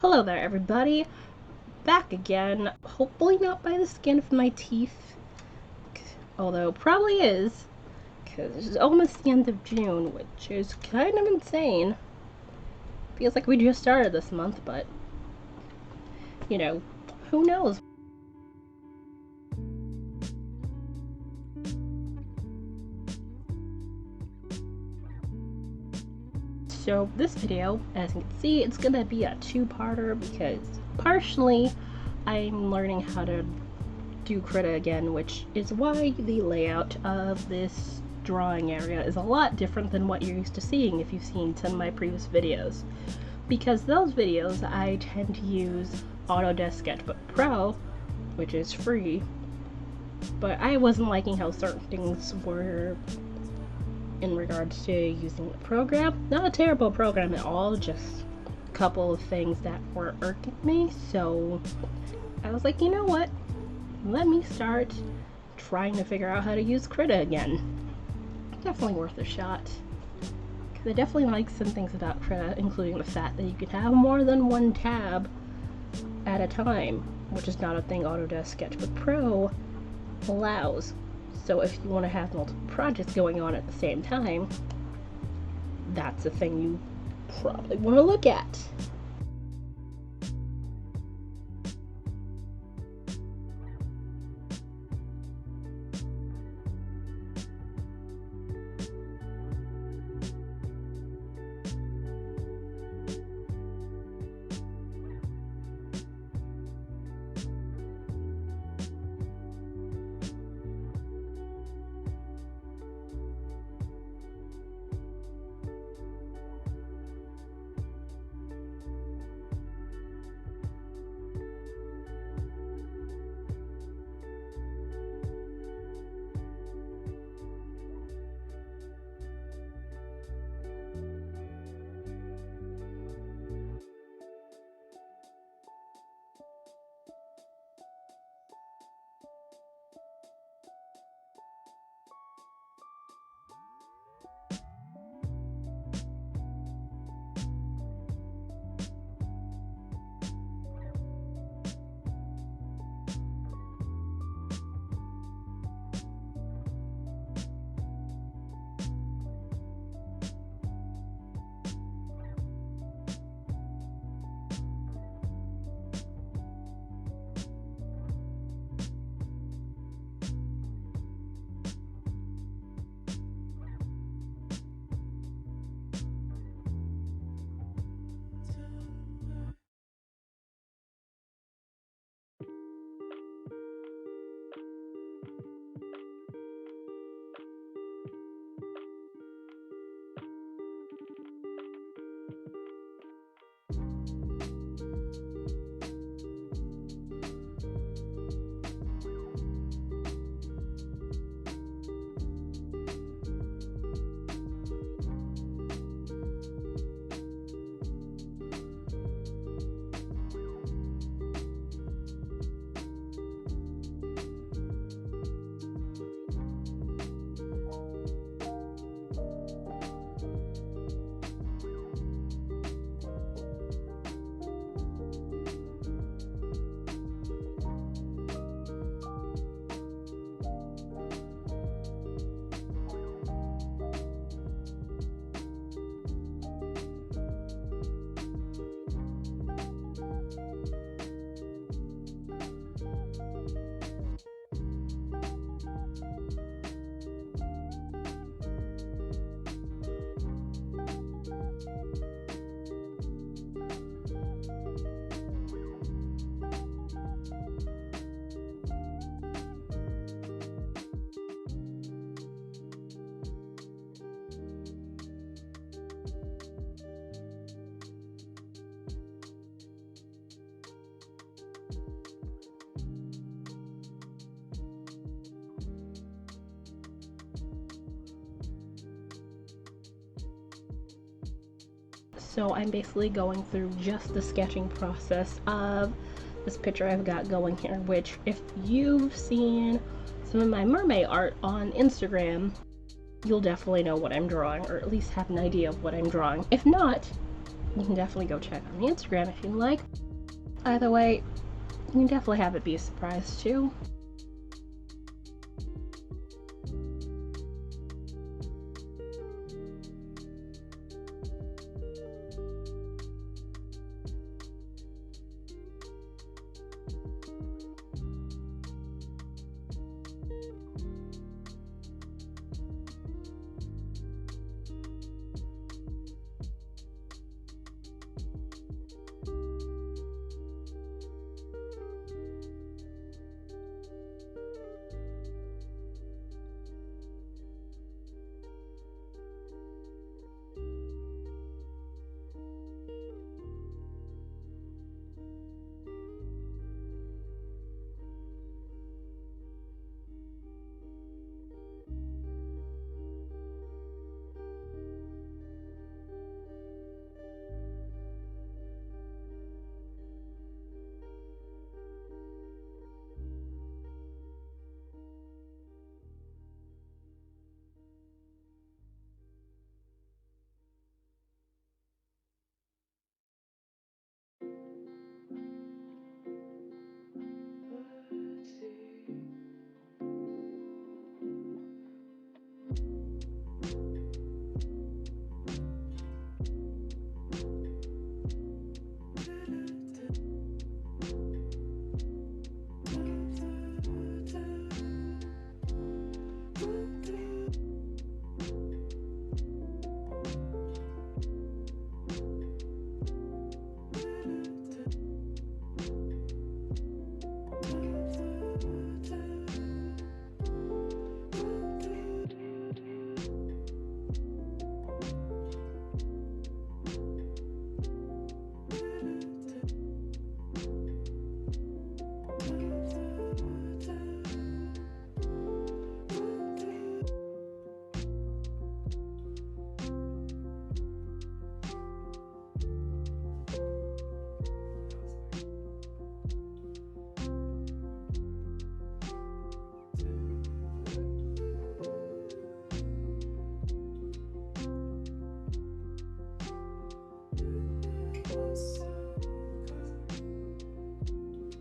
Hello there, everybody. Back again. Hopefully not by the skin of my teeth, although probably is, because it's almost the end of June, which is kind of insane. Feels like we just started this month, but, you know, who knows? So this video, as you can see, it's gonna be a two-parter because partially I'm learning how to do Krita again, which is why the layout of this drawing area is a lot different than what you're used to seeing if you've seen some of my previous videos. Because those videos I tend to use Autodesk Sketchbook Pro, which is free, but I wasn't liking how certain things were in regards to using the program. Not a terrible program at all, just a couple of things that were irking me, so I was like, you know what? Let me start trying to figure out how to use Krita again. Definitely worth a shot. Because I definitely like some things about Krita, including the fact that you can have more than one tab at a time, which is not a thing Autodesk Sketchbook Pro allows. So if you want to have multiple projects going on at the same time, that's a thing you probably want to look at. So I'm basically going through just the sketching process of this picture I've got going here, which if you've seen some of my Mermay art on Instagram, you'll definitely know what I'm drawing, or at least have an idea of what I'm drawing. If not, you can definitely go check on the Instagram if you like. Either way, you can definitely have it be a surprise too.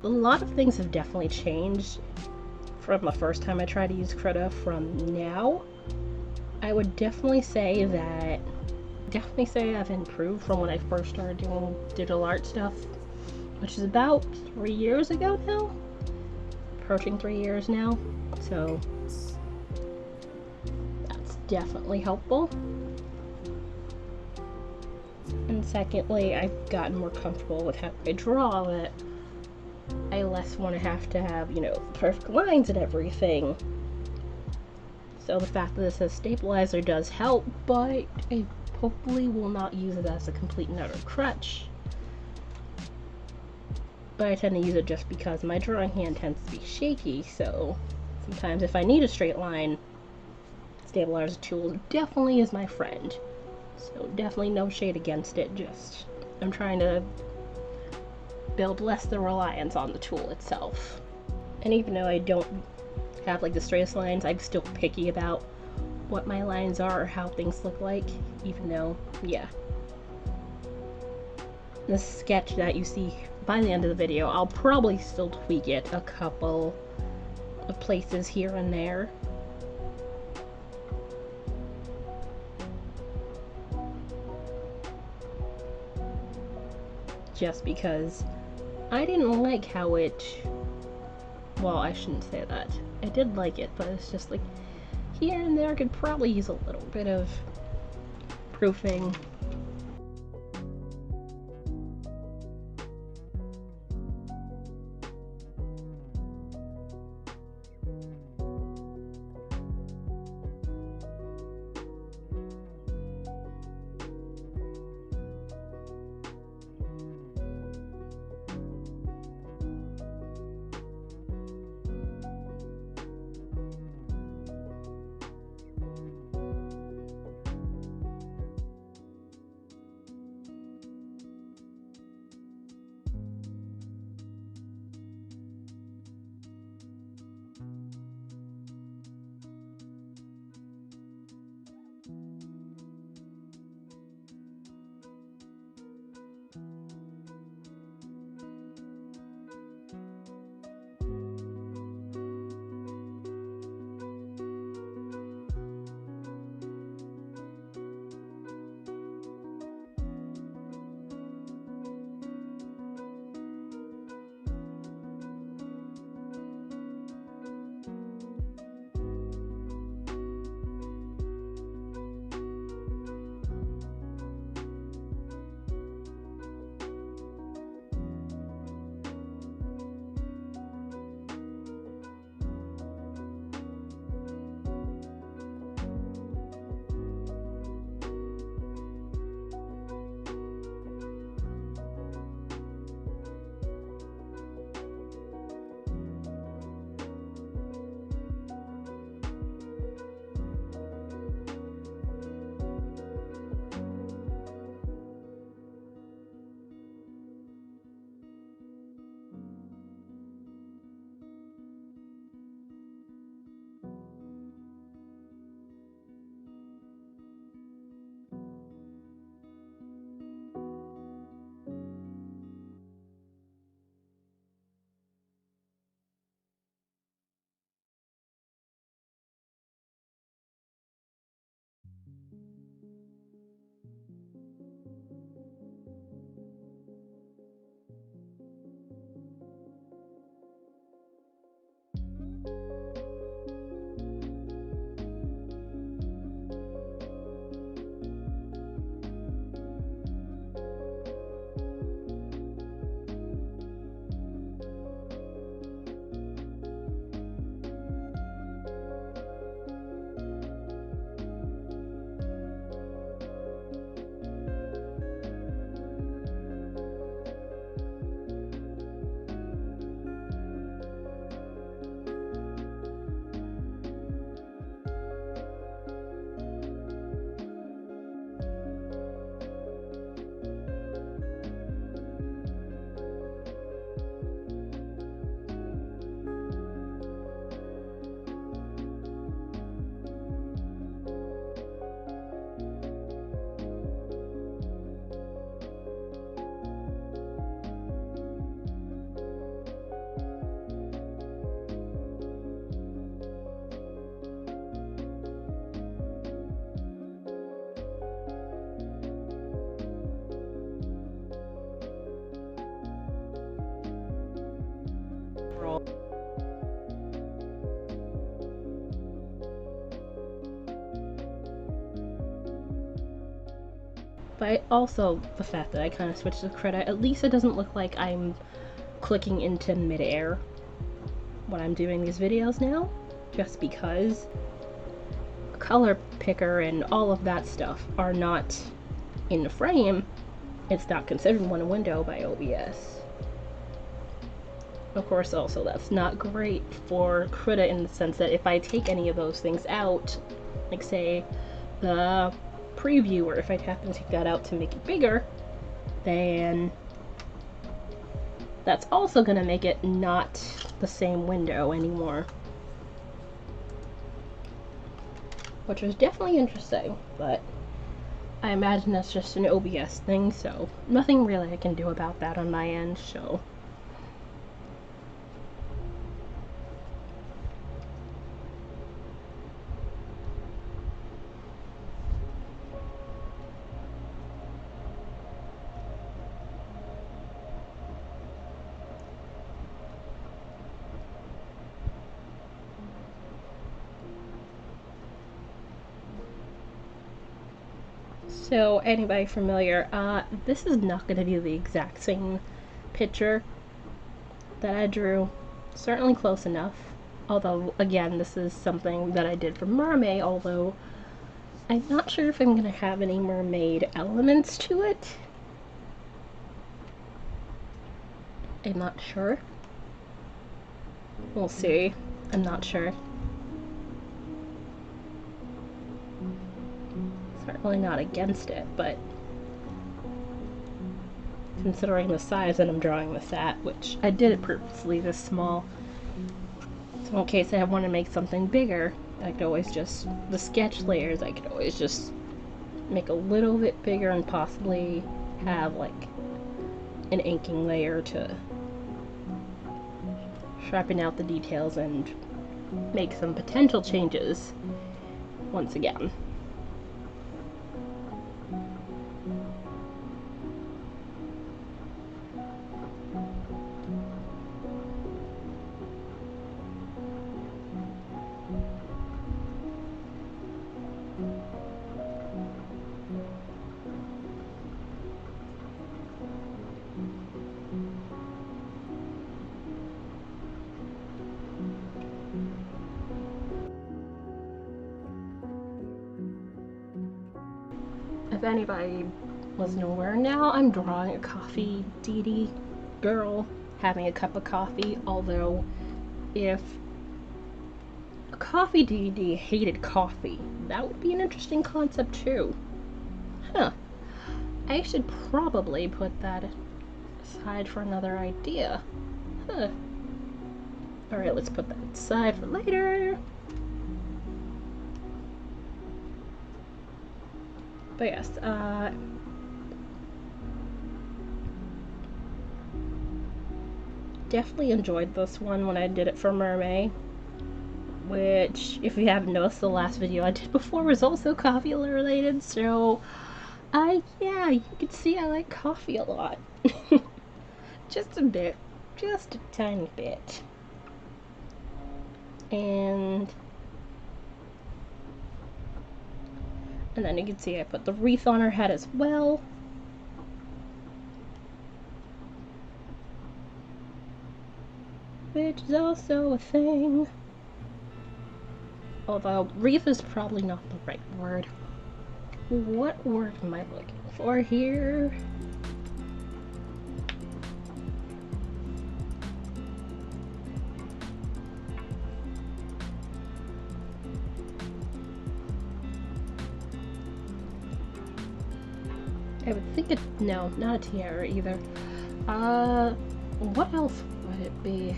A lot of things have definitely changed from the first time I tried to use Krita from now. I would definitely say I've improved from when I first started doing digital art stuff, which is about 3 years ago now. Approaching 3 years now. So that's definitely helpful. And secondly, I've gotten more comfortable with how I draw, that I less want to have, perfect lines and everything. So the fact that this has stabilizer does help, but I hopefully will not use it as a complete and utter crutch. But I tend to use it just because my drawing hand tends to be shaky, so sometimes if I need a straight line, stabilizer tool definitely is my friend. So definitely no shade against it, just I'm trying to build less the reliance on the tool itself. And even though I don't have like the straightest lines, I'm still picky about what my lines are or how things look like, even though, yeah. The sketch that you see by the end of the video, I'll probably still tweak it a couple of places here and there. Just because I didn't like how it, well, I shouldn't say that. I did like it, but it's just like here and there I could probably use a little bit of proofing. But also the fact that I kind of switched to Krita, at least it doesn't look like I'm clicking into midair when I'm doing these videos now, just because color picker and all of that stuff are not in the frame. It's not considered one window by OBS. Of course, also that's not great for Krita in the sense that if I take any of those things out, like say the preview, or if I happen to take that out to make it bigger, then that's also going to make it not the same window anymore. Which was definitely interesting, but I imagine that's just an OBS thing, so nothing really I can do about that on my end, so. So, anybody familiar, this is not going to be the exact same picture that I drew. Certainly close enough. Although, again, this is something that I did for Mermay, although I'm not sure if I'm going to have any mermaid elements to it. I'm not sure. We'll see. I'm not sure. Certainly not against it, but considering the size that I'm drawing this at, which I did it purposely this small, so in case I want to make something bigger, I could always just, the sketch layers, I could always just make a little bit bigger and possibly have like an inking layer to sharpen out the details and make some potential changes once again. If anybody wasn't aware, now I'm drawing a coffee deity girl having a cup of coffee, although if a coffee deity hated coffee, that would be an interesting concept too. Huh. I should probably put that aside for another idea. Huh. Alright, let's put that aside for later. But yes, definitely enjoyed this one when I did it for Mermay, which, if you haven't noticed, the last video I did before was also coffee related, so, yeah, you can see I like coffee a lot. Just a bit. Just a tiny bit. And then you can see I put the wreath on her head as well. Which is also a thing. Although, wreath is probably not the right word. What word am I looking for here? I would think it, no, not a tiara either. What else would it be?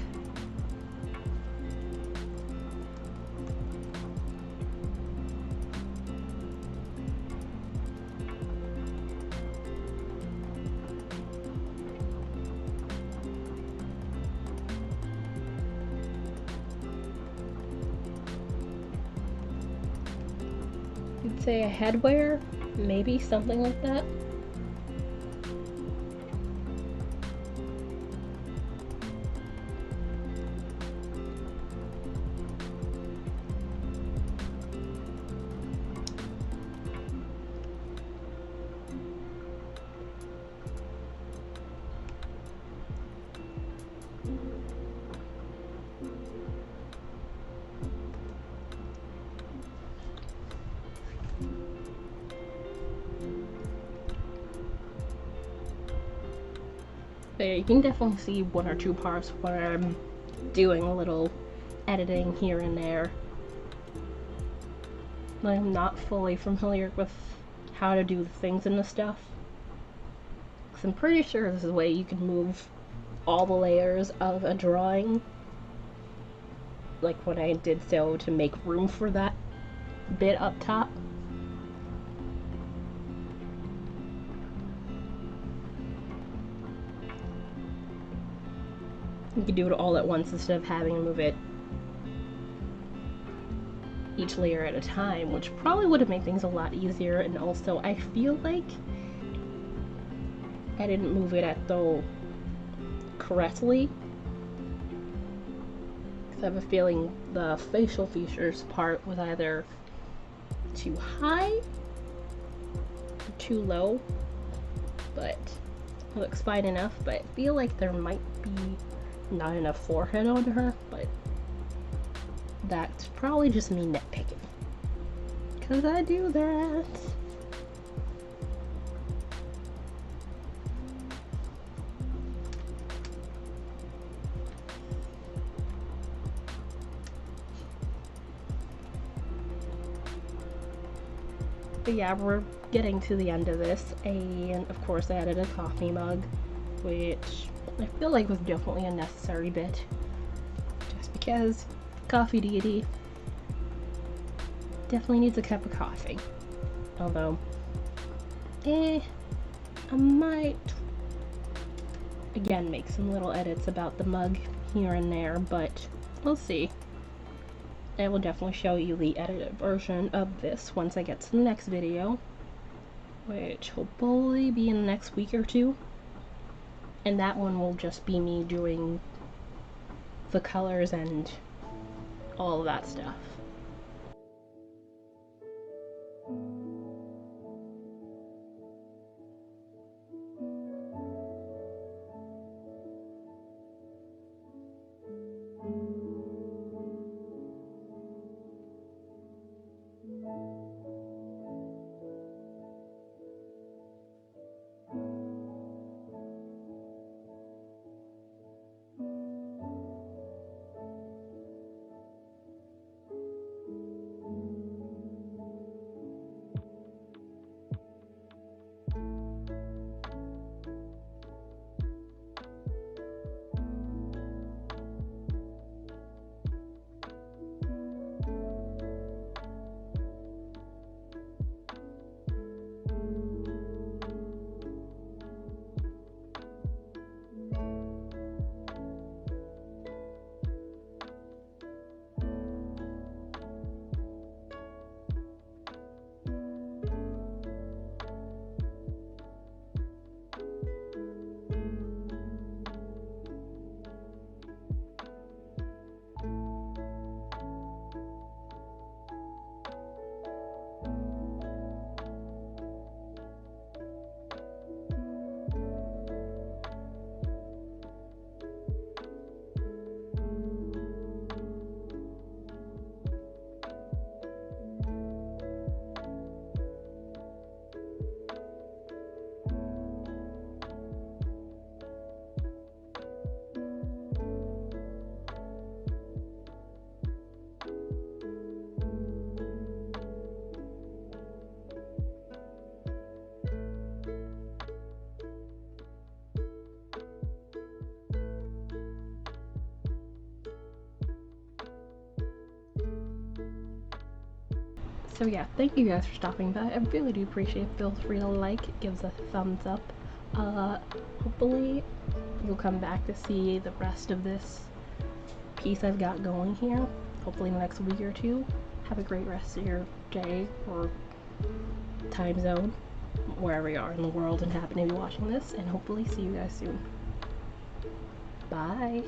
You'd say a headwear? Maybe something like that? But yeah, you can definitely see one or two parts where I'm doing a little editing here and there. I'm not fully familiar with how to do the things in the stuff. Because I'm pretty sure there's a way you can move all the layers of a drawing. Like when I did so to make room for that bit up top. You can do it all at once instead of having to move it each layer at a time, which probably would have made things a lot easier. And also, I feel like I didn't move it at the correctly. Because I have a feeling the facial features part was either too high or too low, but it looks fine enough. But I feel like there might be not enough forehead on her, but that's probably just me nitpicking. Because I do that. But yeah, we're getting to the end of this, and of course I added a coffee mug, which I feel like was definitely a necessary bit, just because coffee deity definitely needs a cup of coffee. Although, I might again make some little edits about the mug here and there, but we'll see. I will definitely show you the edited version of this once I get to the next video, which will probably be in the next week or two. And that one will just be me doing the colors and all of that stuff. So yeah, thank you guys for stopping by. I really do appreciate it. Feel free to like, give us a thumbs up. Hopefully you'll come back to see the rest of this piece I've got going here. Hopefully in the next week or two. Have a great rest of your day or time zone, wherever you are in the world and happen to be watching this, and hopefully see you guys soon. Bye!